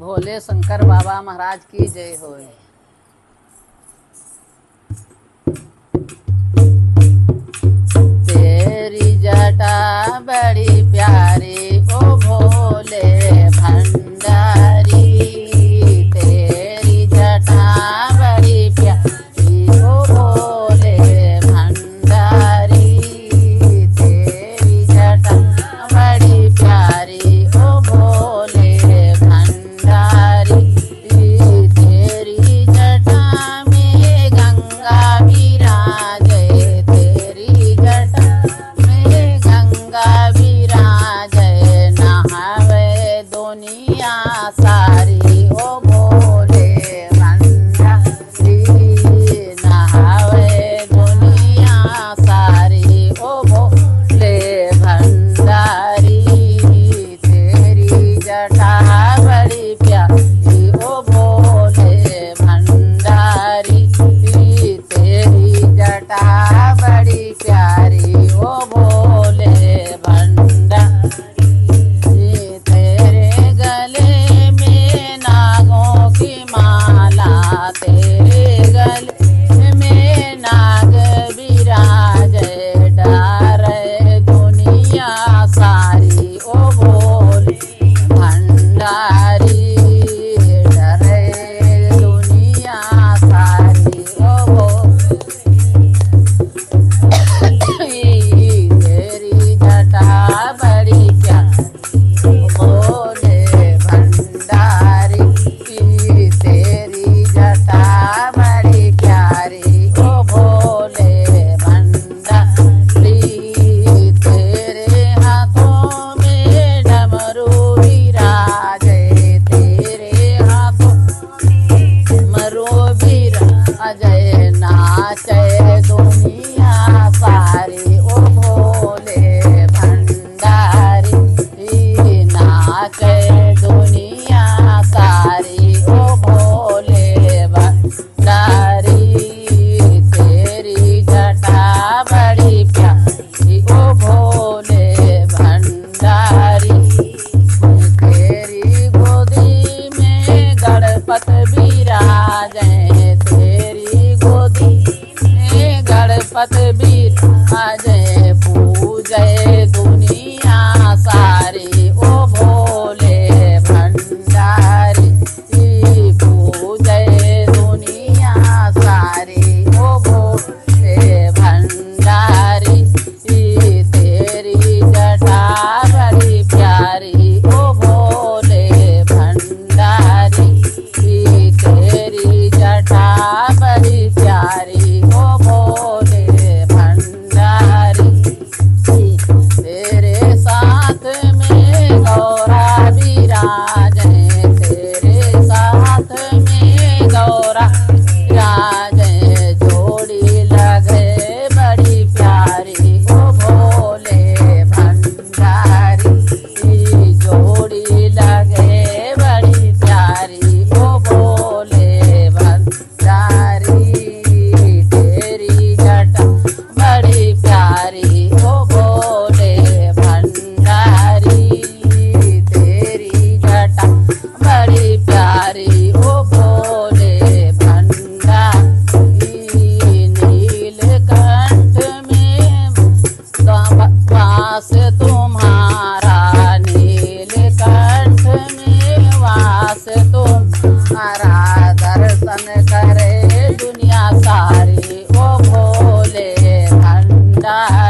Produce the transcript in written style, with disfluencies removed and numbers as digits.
भोले शंकर बाबा महाराज की जय होय। तेरी जटा बड़ी प्यारी ओ भोले भंडारी, तेरी जटा बड़ी प्यारी ओ भोले भंडारी, तेरी जटा बड़ी प्यारी ओ भोले भंडारी, तेरी जटा में गंगा विराजे, तेरी जटा में गंगा विराजे, नहावे दुनिया सारी ओ भोले भंडारी, नहावे दुनिया सारी ओ भोले भंडारी, तेरी जटा बड़ी प्यारी ओ भोले भंडारी, तेरी जटा बड़ी प्यारी ओ भोले भंडारी, तेरे गले में नागों की माला, तेरे गले में नाग विराजे, डरे दुनिया सारी ओ भोले भंडारी, डरे दुनिया सारी ओ भोले, तेरी जटा बड़ी प्यारी भोले भंडारी, तेरी जटा बड़ी प्यारी ओ भोले भंडारी, तेरे हाथों में डमरू विराजे, तेरे हाथों डमरू विराजे, नाचे दुनिया सारी ओ भोले भंडारी, नाचे दुनिया सारी ओ भोले भंडारी, तेरी जटा बड़ी प्यारी ओ भोले भंडारी, तेरी गोदी में गणपत विराजे, तेरी गोदी में गणपत विराजे, पूजे दुनिया सारी ओ भोले भंडारी, पूजे दुनिया सारी ओ भोले भंडारी, तेरी जटा बड़ी प्यारी ओ भोले भंडारी, तेरी जटा बड़ी प्यारी ओ भोले भंडारी, तेरे साथ में गौरा विराजे, तेरे साथ में गौरा विराजे, जोड़ी लगे बड़ी प्यारी ओ भोले भंडारी, जोड़ी लगे बड़ी प्यारी ओ भोले भंडारी, तेरी जटा बड़ी प्यारी ओ भोले भंडारी, तेरी जटा बड़ी प्यारी ओ भोले भंडारी, नीलकंठ में वास तुम्हारा, नीलकंठ में वास तुम्हारा, दर्शन करे दुनिया सारी ओ भोले भंडारी।